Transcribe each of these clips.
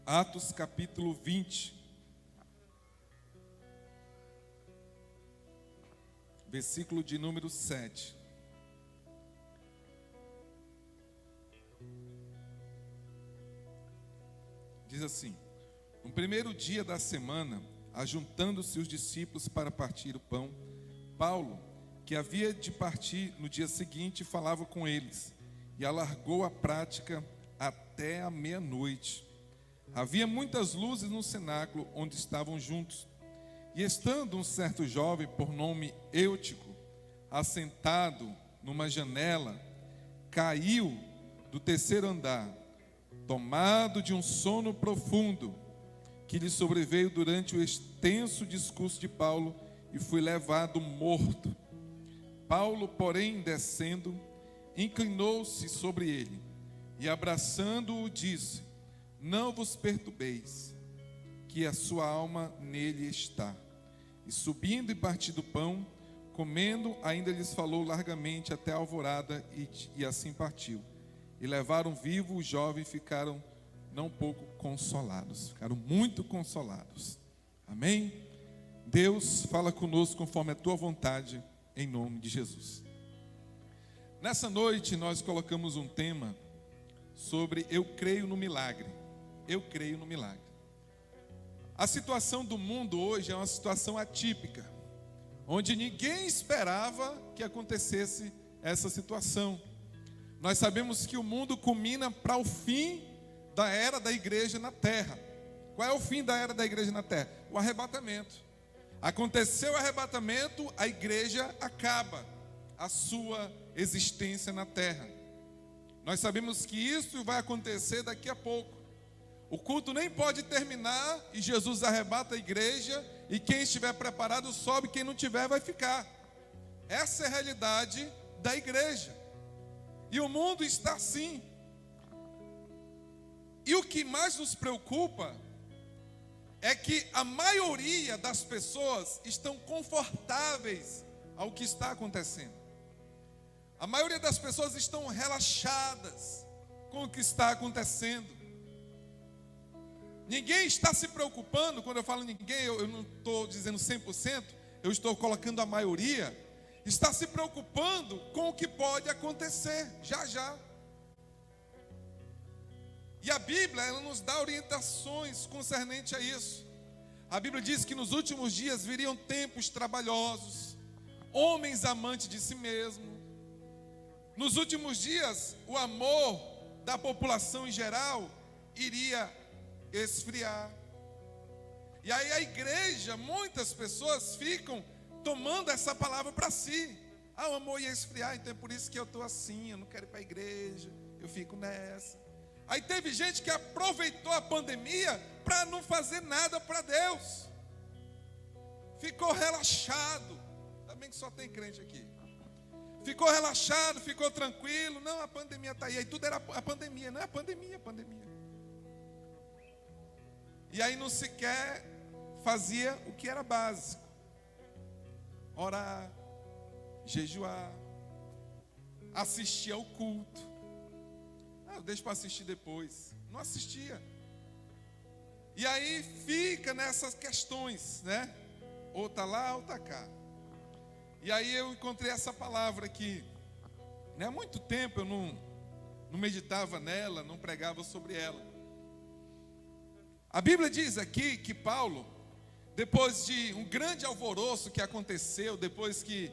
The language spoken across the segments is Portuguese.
Atos capítulo 20, versículo de número 7. Diz assim: no primeiro dia da semana, ajuntando-se os discípulos para partir o pão, Paulo, que havia de partir no dia seguinte, falava com eles, e alargou a prática até a meia-noite. Havia muitas luzes no cenáculo onde estavam juntos. E estando um certo jovem, por nome Eutico, assentado numa janela, caiu do terceiro andar, tomado de um sono profundo, que lhe sobreveio durante o extenso discurso de Paulo, e foi levado morto. Paulo, porém, descendo, inclinou-se sobre ele, e abraçando-o, disse: não vos perturbeis, que a sua alma nele está. E subindo e partindo o pão, comendo, ainda lhes falou largamente até a alvorada, e assim partiu. E levaram vivo o jovem, e ficaram não pouco consolados, ficaram muito consolados. Amém? Deus, fala conosco conforme a tua vontade, em nome de Jesus. Nessa noite nós colocamos um tema sobre eu creio no milagre. Eu creio no milagre. A situação do mundo hoje é uma situação atípica, onde ninguém esperava que acontecesse essa situação. Nós sabemos que o mundo culmina para o fim da era da igreja na terra. Qual é o fim da era da igreja na terra? O arrebatamento. Aconteceu o arrebatamento, a igreja acaba a sua existência na terra. Nós sabemos que isso vai acontecer daqui a pouco. O culto nem pode terminar e Jesus arrebata a igreja, e quem estiver preparado sobe, quem não tiver vai ficar. Essa é a realidade da igreja. E o mundo está assim. E o que mais nos preocupa é que a maioria das pessoas estão confortáveis ao que está acontecendo. A maioria das pessoas estão relaxadas com o que está acontecendo. Ninguém está se preocupando. Quando eu falo ninguém, eu não estou dizendo 100%, eu estou colocando a maioria. Está se preocupando com o que pode acontecer já já. E a Bíblia, ela nos dá orientações concernente a isso. A Bíblia diz que nos últimos dias viriam tempos trabalhosos, homens amantes de si mesmo. Nos últimos dias, o amor da população em geral iria esfriar. E aí a igreja, muitas pessoas ficam tomando essa palavra para si. O amor ia esfriar, então é por isso que eu estou assim, eu não quero ir para a igreja, eu fico nessa. Aí teve gente que aproveitou a pandemia para não fazer nada para Deus. Ficou relaxado. Ainda bem que só tem crente aqui. Ficou relaxado, ficou tranquilo. Não, a pandemia está aí. Aí tudo era a pandemia, não é a pandemia, a pandemia. E aí não sequer fazia o que era básico: orar, jejuar, assistir ao culto. Eu deixo para assistir depois. Não assistia. E aí fica nessas questões, né? Ou está lá ou está cá. E aí eu encontrei essa palavra aqui, né? Há muito tempo eu não meditava nela, não pregava sobre ela. A Bíblia diz aqui que Paulo, depois de um grande alvoroço que aconteceu, depois que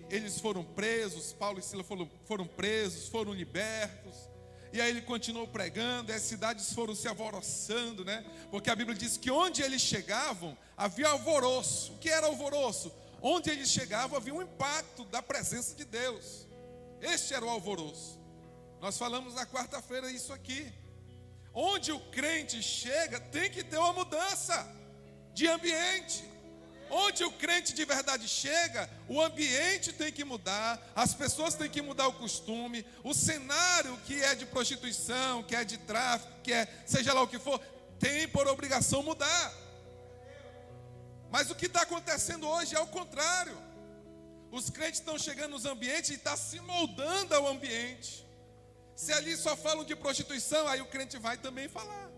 eles foram presos, Paulo e Silas foram presos, foram libertos, e aí ele continuou pregando, e as cidades foram se alvoroçando, né? Porque a Bíblia diz que onde eles chegavam, havia alvoroço. O que era alvoroço? Onde eles chegavam, havia um impacto da presença de Deus. Este era o alvoroço. Nós falamos na quarta-feira isso aqui. Onde o crente chega, tem que ter uma mudança de ambiente. Onde o crente de verdade chega, o ambiente tem que mudar, as pessoas têm que mudar o costume, o cenário que é de prostituição, que é de tráfico, que é seja lá o que for, tem por obrigação mudar. Mas o que está acontecendo hoje é o contrário. Os crentes estão chegando nos ambientes e estão se moldando ao ambiente. Se ali só falam de prostituição, aí o crente vai também falar.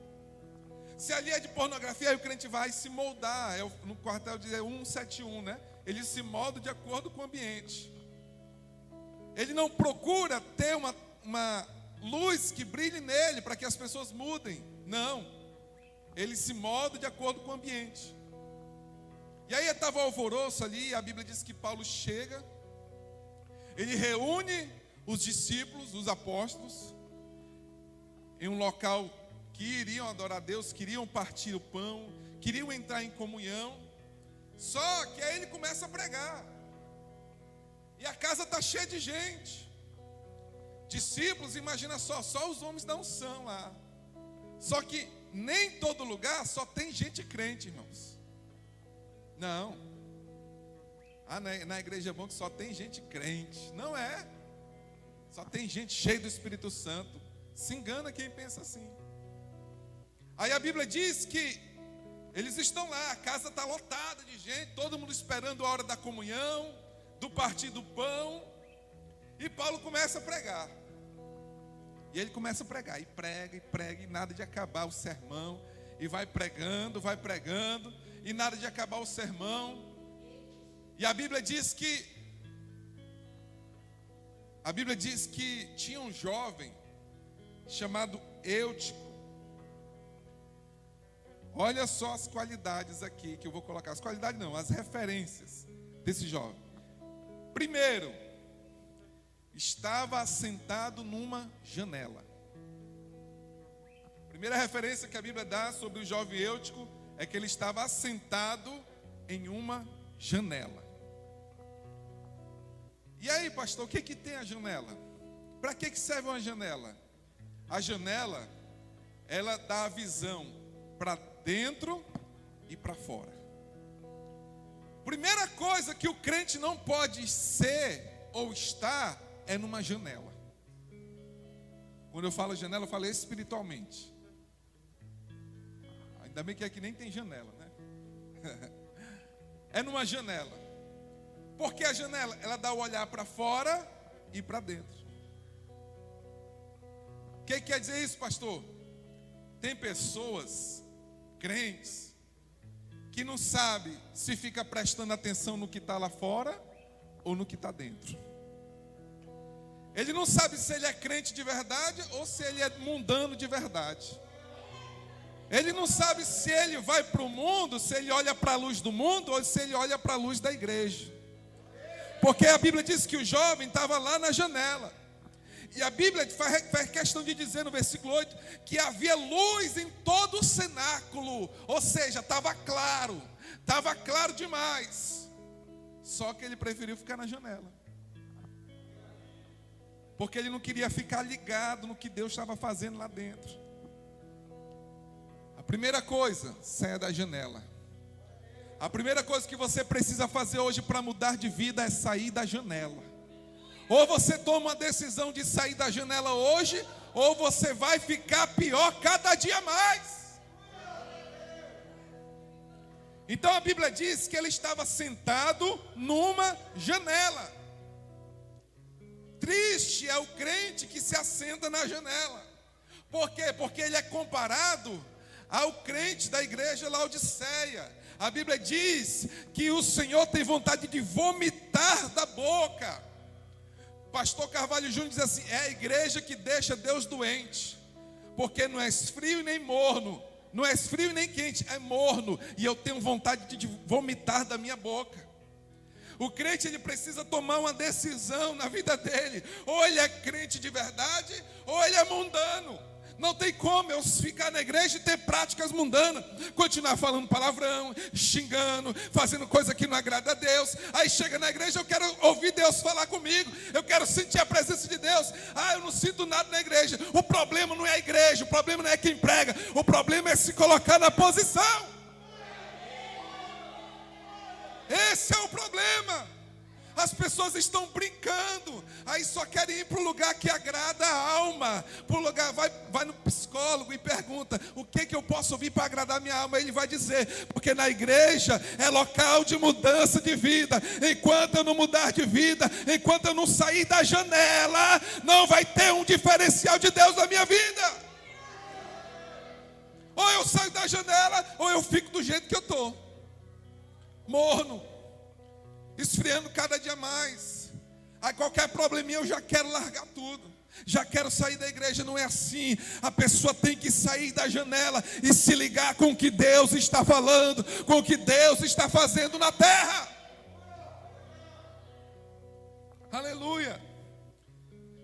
Se ali é de pornografia, aí o crente vai se moldar. No quartel diz 171, né? Ele se molda de acordo com o ambiente. Ele não procura ter uma luz que brilhe nele para que as pessoas mudem. Não. Ele se molda de acordo com o ambiente. E aí estava o alvoroço ali, a Bíblia diz que Paulo chega, ele reúne os discípulos, os apóstolos, em um local que iriam adorar a Deus, queriam partir o pão, queriam entrar em comunhão. Só que aí ele começa a pregar. E a casa está cheia de gente. Discípulos, imagina só os homens da unção lá. Só que nem em todo lugar só tem gente crente, irmãos. Não. Na igreja é bom que só tem gente crente. Não é. Só tem gente cheia do Espírito Santo. Se engana quem pensa assim. Aí a Bíblia diz que eles estão lá, a casa está lotada de gente, todo mundo esperando a hora da comunhão, do partir do pão. E Paulo começa a pregar. E ele começa a pregar, e prega, e nada de acabar o sermão. E vai pregando, e nada de acabar o sermão. E a Bíblia diz que tinha um jovem chamado Eutico. Olha só as qualidades aqui que eu vou colocar. As qualidades não, as referências desse jovem. Primeiro, estava assentado numa janela. A primeira referência que a Bíblia dá sobre o jovem Eutico é que ele estava assentado em uma janela. E aí, pastor, o que tem a janela? Para que serve uma janela? A janela, ela dá a visão para dentro e para fora. Primeira coisa que o crente não pode ser ou estar é numa janela. Quando eu falo janela, eu falo espiritualmente. Ainda bem que aqui nem tem janela, né? É numa janela. Porque a janela, ela dá o olhar para fora e para dentro. O que quer dizer isso, pastor? Tem pessoas, crentes, que não sabe se fica prestando atenção no que está lá fora ou no que está dentro. Ele não sabe se ele é crente de verdade ou se ele é mundano de verdade. Ele não sabe se ele vai para o mundo, se ele olha para a luz do mundo ou se ele olha para a luz da igreja. Porque a Bíblia diz que o jovem estava lá na janela. E a Bíblia faz questão de dizer no versículo 8 que havia luz em todo o cenáculo. Ou seja, estava claro demais. Só que ele preferiu ficar na janela. Porque ele não queria ficar ligado no que Deus estava fazendo lá dentro. A primeira coisa, saia da janela. A primeira coisa que você precisa fazer hoje para mudar de vida é sair da janela. Ou você toma uma decisão de sair da janela hoje, ou você vai ficar pior cada dia mais. Então a Bíblia diz que ele estava sentado numa janela. Triste é o crente que se assenta na janela. Por quê? Porque ele é comparado ao crente da igreja Laodiceia. A Bíblia diz que o Senhor tem vontade de vomitar da boca. Pastor Carvalho Júnior diz assim: é a igreja que deixa Deus doente, porque não és frio nem morno, não és frio nem quente, é morno, e eu tenho vontade de vomitar da minha boca. O crente, ele precisa tomar uma decisão na vida dele: ou ele é crente de verdade, ou ele é mundano. Não tem como eu ficar na igreja e ter práticas mundanas, continuar falando palavrão, xingando, fazendo coisa que não agrada a Deus. Aí chega na igreja, eu quero ouvir Deus falar comigo, eu quero sentir a presença de Deus. Eu não sinto nada na igreja. O problema não é a igreja, o problema não é quem prega, o problema é se colocar na posição. Esse é o problema. As pessoas estão brincando, aí só querem ir para o lugar que agrada a alma. Para o lugar, vai no psicólogo e pergunta: o que eu posso ouvir para agradar a minha alma? Ele vai dizer: porque na igreja é local de mudança de vida. Enquanto eu não mudar de vida, enquanto eu não sair da janela, não vai ter um diferencial de Deus na minha vida. Ou eu eu saio da janela, ou eu fico do jeito que eu estou. Morno, esfriando cada dia mais. Aí qualquer probleminha eu já quero largar tudo. Já quero sair da igreja. Não é assim. A pessoa tem que sair da janela e se ligar com o que Deus está falando, com o que Deus está fazendo na terra. Aleluia.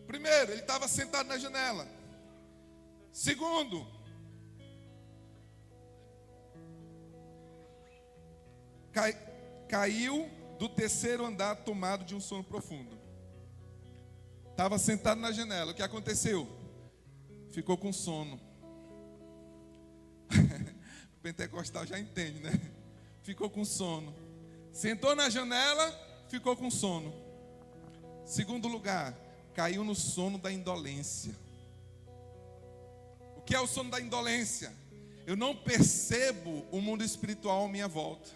Primeiro, ele estava sentado na janela. Segundo, caiu do terceiro andar tomado de um sono profundo. Estava sentado na janela. O que aconteceu? Ficou com sono. O pentecostal já entende, né? Ficou com sono. Sentou na janela, ficou com sono. Segundo lugar, caiu no sono da indolência. O que é o sono da indolência? Eu não percebo o mundo espiritual à minha volta.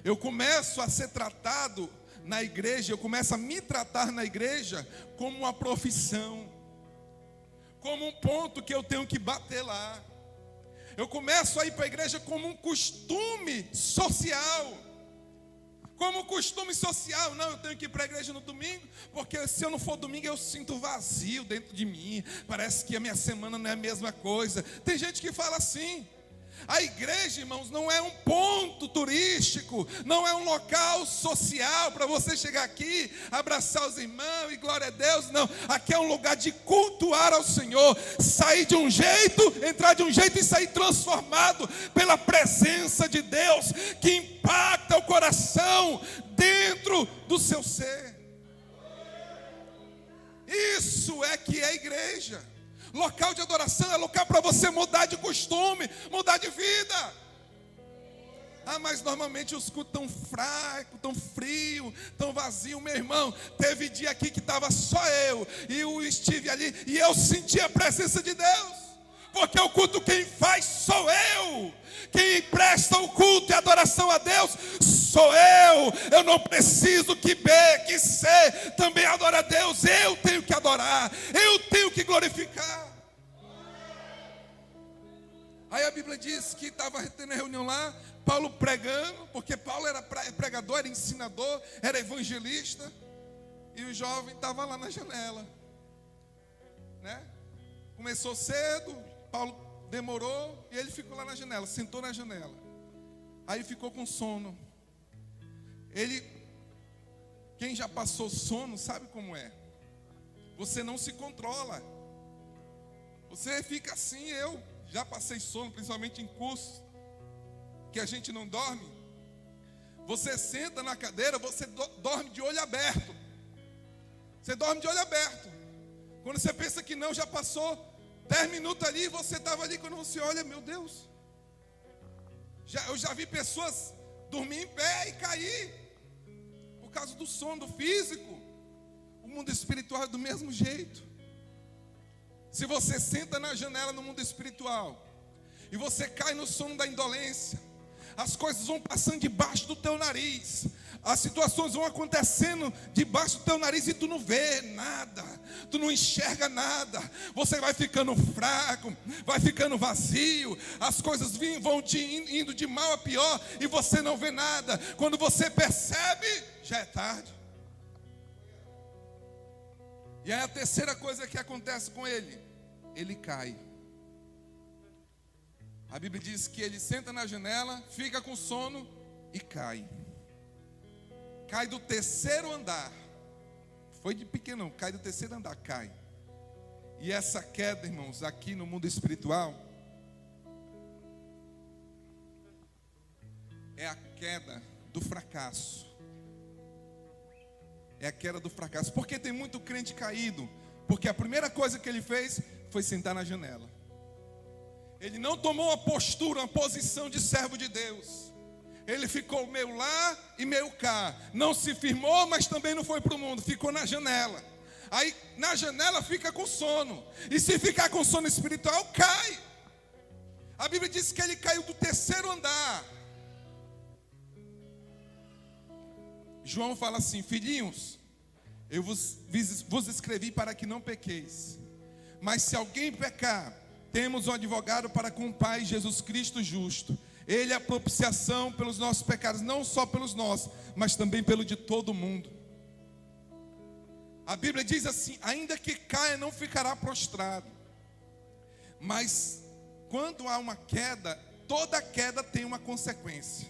Eu começo a ser tratado na igreja, eu começo a me tratar na igreja como uma profissão, como um ponto que eu tenho que bater lá. Eu começo a ir para a igreja como um costume social. Como costume social. Não, eu tenho que ir para a igreja no domingo, porque se eu não for domingo eu sinto vazio dentro de mim. Parece que a minha semana não é a mesma coisa. Tem gente que fala assim. A igreja, irmãos, não é um ponto turístico, não é um local social para você chegar aqui, abraçar os irmãos e glória a Deus. Não, aqui é um lugar de cultuar ao Senhor, sair de um jeito, entrar de um jeito e sair transformado pela presença de Deus, que impacta o coração dentro do seu ser. Isso é que é igreja. Local de adoração é local para você mudar de costume, mudar de vida. Ah, mas normalmente os cultos tão fracos, tão frio, tão vazio. Meu irmão, teve dia aqui que estava só eu e o Steve ali, e eu senti a presença de Deus. Porque o culto quem faz sou eu. Quem presta o culto e a adoração a Deus sou eu. Eu não preciso que B, que C também adore a Deus. Eu tenho que adorar, eu tenho que glorificar. Aí a Bíblia diz que estava tendo reunião lá, Paulo pregando, porque Paulo era pregador, era ensinador, era evangelista. E o jovem estava lá na janela, né? Começou cedo, Paulo demorou e ele ficou lá na janela, sentou na janela. Aí ficou com sono. Quem já passou sono sabe como é. Você não se controla. Você fica assim, eu já passei sono, principalmente em cursos que a gente não dorme. Você senta na cadeira, você dorme de olho aberto. Você dorme de olho aberto. Quando você pensa que não, já passou 10 minutos ali, você estava ali, quando você olha, meu Deus. Eu já vi pessoas dormir em pé e cair por causa do sono, do físico. O mundo espiritual é do mesmo jeito. Se você senta na janela no mundo espiritual e você cai no sono da indolência, as coisas vão passando debaixo do teu nariz, as situações vão acontecendo debaixo do teu nariz e tu não vê nada, tu não enxerga nada, você vai ficando fraco, vai ficando vazio, as coisas vão indo de mal a pior e você não vê nada. Quando você percebe, já é tarde. E aí a terceira coisa que acontece com ele cai. A Bíblia diz que ele senta na janela, fica com sono e cai. Cai do terceiro andar. Foi de pequeno, cai do terceiro andar, cai. E essa queda, irmãos, aqui no mundo espiritual, é a queda do fracasso. É a queda do fracasso. Por que tem muito crente caído? Porque a primeira coisa que ele fez foi sentar na janela. Ele não tomou uma postura, uma posição de servo de Deus. Ele ficou meio lá e meio cá. Não se firmou, mas também não foi para o mundo. Ficou na janela. Aí na janela fica com sono. E se ficar com sono espiritual, cai. A Bíblia diz que ele caiu do terceiro andar. João fala assim: filhinhos, eu vos escrevi para que não pequeis. Mas se alguém pecar, Temos um advogado para com o Pai, Jesus Cristo justo. Ele é a propiciação pelos nossos pecados, não só pelos nossos, mas também pelo de todo mundo. A Bíblia diz assim: ainda que caia, não ficará prostrado. Mas quando há uma queda, toda queda tem uma consequência.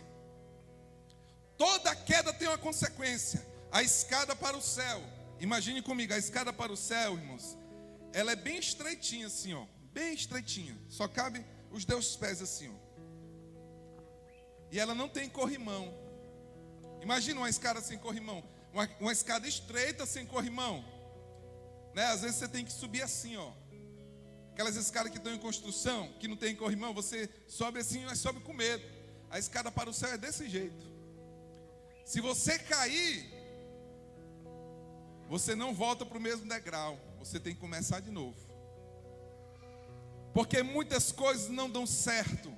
Toda queda tem uma consequência. A escada para o céu. Imagine comigo, a escada para o céu, irmãos, ela é bem estreitinha assim, ó. Bem estreitinha. Só cabe os 2 pés assim, ó. E ela não tem corrimão. Imagina uma escada sem corrimão. Uma escada estreita sem corrimão, né? Às vezes você tem que subir assim, ó. Aquelas escadas que estão em construção, que não tem corrimão, você sobe assim, mas sobe com medo. A escada para o céu é desse jeito. Se você cair, você não volta para o mesmo degrau. Você tem que começar de novo. Porque muitas coisas não dão certo,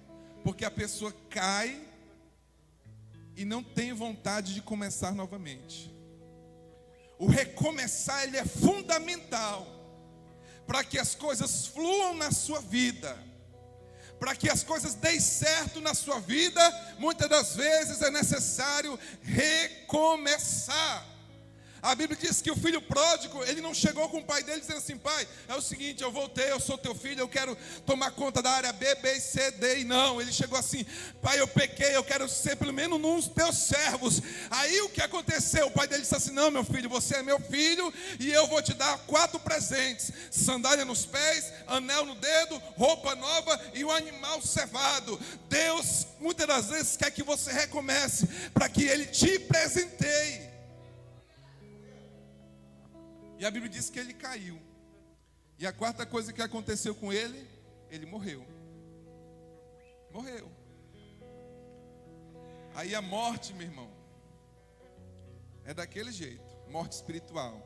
porque a pessoa cai e não tem vontade de começar novamente. O recomeçar, ele é fundamental para que as coisas fluam na sua vida. Para que as coisas deem certo na sua vida, muitas das vezes é necessário recomeçar. A Bíblia diz que o filho pródigo, ele não chegou com o pai dele dizendo assim: pai, é o seguinte, eu voltei, eu sou teu filho, eu quero tomar conta da área B, B, C, D. E não, ele chegou assim: pai, eu pequei, eu quero ser pelo menos um dos teus servos. Aí o que aconteceu? O pai dele disse assim: não, meu filho, você é meu filho e eu vou te dar 4 presentes: sandália nos pés, anel no dedo, roupa nova e um animal cevado. Deus muitas das vezes quer que você recomece, para que ele te presenteie. E a Bíblia diz que ele caiu. E a 4ª coisa que aconteceu com ele, ele morreu. Morreu. Aí a morte, meu irmão, é daquele jeito, morte espiritual.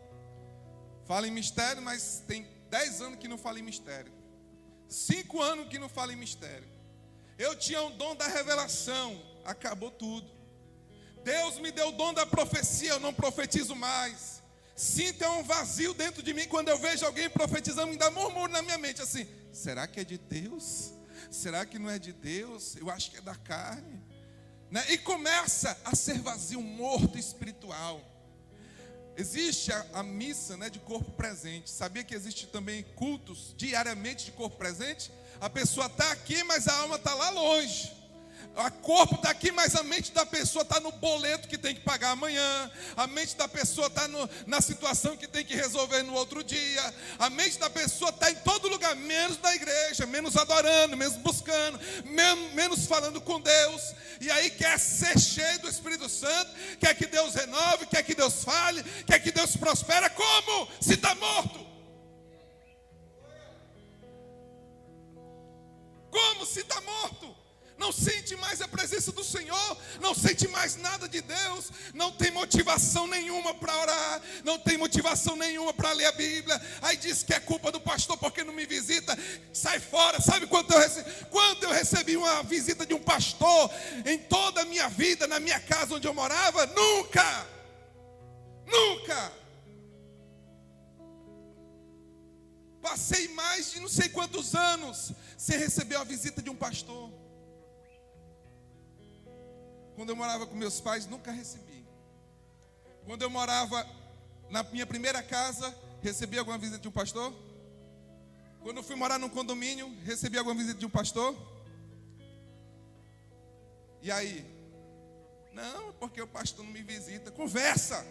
Fala em mistério, mas tem 10 anos que não fala em mistério. 5 anos que não fala em mistério. Eu tinha o dom da revelação, acabou tudo. Deus me deu o dom da profecia, eu não profetizo mais. Sinto um vazio dentro de mim quando eu vejo alguém profetizando, ainda murmuro na minha mente assim: será que é de Deus? Será que não é de Deus? Eu acho que é da carne, né? E começa a ser vazio, morto espiritual. Existe a missa, né, de corpo presente. Sabia que existe também cultos diariamente de corpo presente? A pessoa está aqui, mas a alma está lá longe. O corpo está aqui, mas a mente da pessoa está no boleto que tem que pagar amanhã. A mente da pessoa está na situação que tem que resolver no outro dia. A mente da pessoa está em todo lugar, menos na igreja, menos adorando, menos buscando, menos falando com Deus. E aí quer ser cheio do Espírito Santo, quer que Deus renove, quer que Deus fale, quer que Deus prospere. Como? Se está morto. Como se está morto? Não sente mais a presença do Senhor, não sente mais nada de Deus, não tem motivação nenhuma para orar, não tem motivação nenhuma para ler a Bíblia. Aí diz que é culpa do pastor porque não me visita, sai fora. Sabe quando eu recebi uma visita de um pastor em toda a minha vida, na minha casa onde eu morava? Nunca. Passei mais de não sei quantos anos sem receber a visita de um pastor. Quando eu morava com meus pais, nunca recebi. Quando eu morava na minha primeira casa, recebi alguma visita de um pastor? Quando eu fui morar num condomínio, recebi alguma visita de um pastor? E aí? Não, porque o pastor não me visita. Conversa.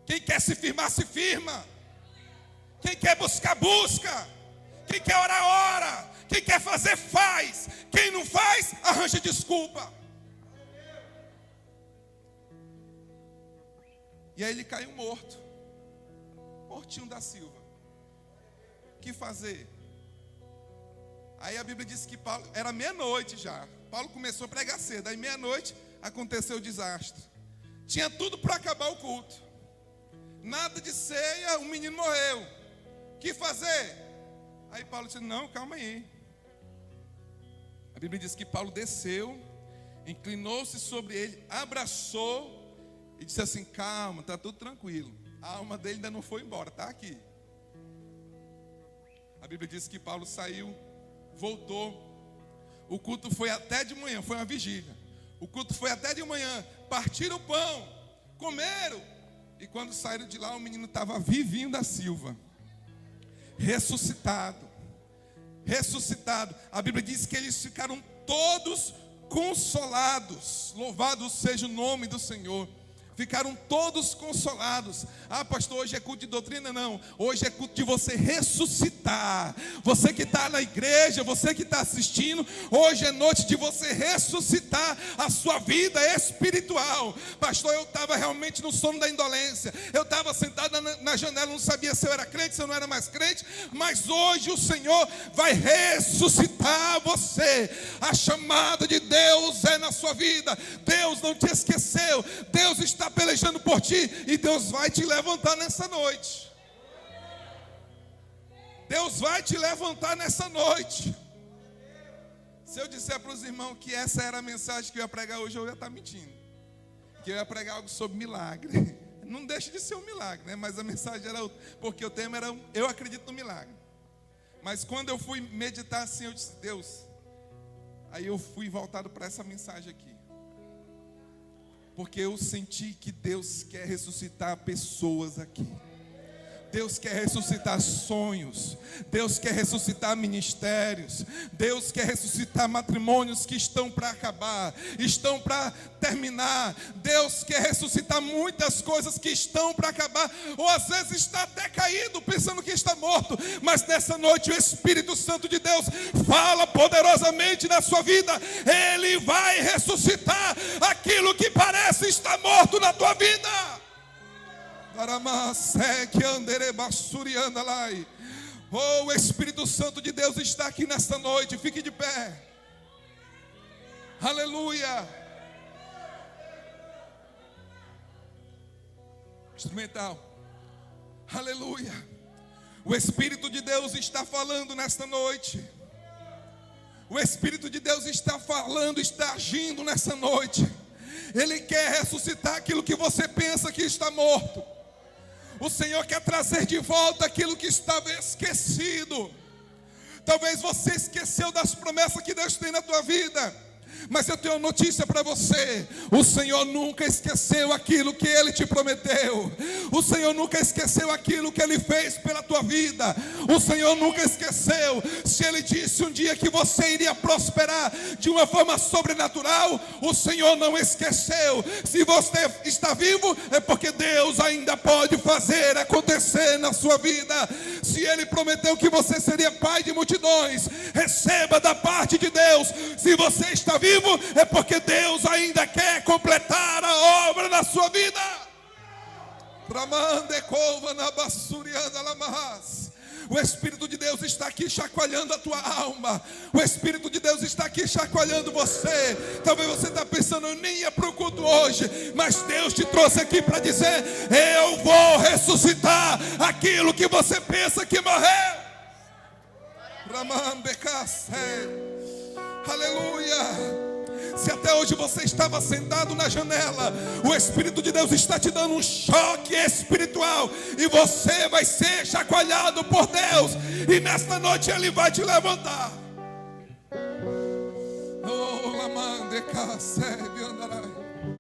Quem quer se firmar, se firma. Quem quer buscar, busca. Quem quer orar, ora. Quem quer fazer, faz. Quem não faz, arranja desculpa. E aí ele caiu morto. Mortinho da Silva. O que fazer? Aí a Bíblia diz que Paulo, era meia-noite já. Paulo começou a pregar cedo. Aí meia-noite aconteceu o desastre. Tinha tudo para acabar o culto. Nada de ceia, o menino morreu. O que fazer? Aí Paulo disse: não, calma aí. A Bíblia diz que Paulo desceu, inclinou-se sobre ele, abraçou e disse assim: calma, está tudo tranquilo. A alma dele ainda não foi embora, está aqui. A Bíblia diz que Paulo saiu voltou. O culto foi até de manhã, foi uma vigília. O culto foi até de manhã. Partiram o pão, comeram. E quando saíram de lá, o menino estava vivinho da Silva. Ressuscitado. Ressuscitado. A Bíblia diz que eles ficaram todos consolados. Louvado seja o nome do Senhor. Ficaram todos consolados. Ah, pastor, hoje é culto de doutrina? Não, hoje é culto de você ressuscitar. Você que está na igreja, você que está assistindo, hoje é noite de você ressuscitar a sua vida espiritual. Pastor, eu estava realmente no sono da indolência. Eu estava sentado na janela, não sabia se eu era crente, se eu não era mais crente. Mas hoje o Senhor vai ressuscitar você. A chamada de Deus é na sua vida. Deus não te esqueceu. Deus está pelejando por ti, e Deus vai te levantar nessa noite. Deus vai te levantar nessa noite. Se eu disser para os irmãos que essa era a mensagem que eu ia pregar hoje, eu ia estar mentindo. Que eu ia pregar algo sobre milagre. Não deixa de ser um milagre, né? Mas a mensagem era outra, porque o tema era eu acredito no milagre. Mas quando eu fui meditar assim, eu disse, Deus, aí eu fui voltado para essa mensagem aqui. Porque eu senti que Deus quer ressuscitar pessoas aqui. Deus quer ressuscitar sonhos. Deus quer ressuscitar ministérios. Deus quer ressuscitar matrimônios que estão para acabar, estão para terminar. Deus quer ressuscitar muitas coisas que estão para acabar, ou às vezes está até caído, pensando que está morto. Mas nessa noite o Espírito Santo de Deus fala poderosamente na sua vida. Ele vai ressuscitar aquilo que parece estar morto na tua vida. Oh, o Espírito Santo de Deus está aqui nesta noite. Fique de pé. Aleluia. Instrumental. Aleluia. O Espírito de Deus está falando nesta noite. O Espírito de Deus está falando, está agindo nessa noite. Ele quer ressuscitar aquilo que você pensa que está morto. O Senhor quer trazer de volta aquilo que estava esquecido. Talvez você esqueceu das promessas que Deus tem na tua vida. Mas eu tenho uma notícia para você. O Senhor nunca esqueceu aquilo que Ele te prometeu. O Senhor nunca esqueceu aquilo que Ele fez pela tua vida. O Senhor nunca esqueceu. Se Ele disse um dia que você iria prosperar de uma forma sobrenatural, o Senhor não esqueceu. Se você está vivo, é porque Deus ainda pode fazer acontecer na sua vida. Se Ele prometeu que você seria pai de multidões, receba da parte de Deus. Se você está vivo, é porque Deus ainda quer completar a obra na sua vida. O Espírito de Deus está aqui chacoalhando a tua alma. O Espírito de Deus está aqui chacoalhando você. Talvez você está pensando, eu nem ia para o culto hoje, mas Deus te trouxe aqui para dizer, eu vou ressuscitar aquilo que você pensa que morreu. Aleluia. Se até hoje você estava sentado na janela, o Espírito de Deus está te dando um choque espiritual, e você vai ser chacoalhado por Deus, e nesta noite Ele vai te levantar. Oh, lamande cacete.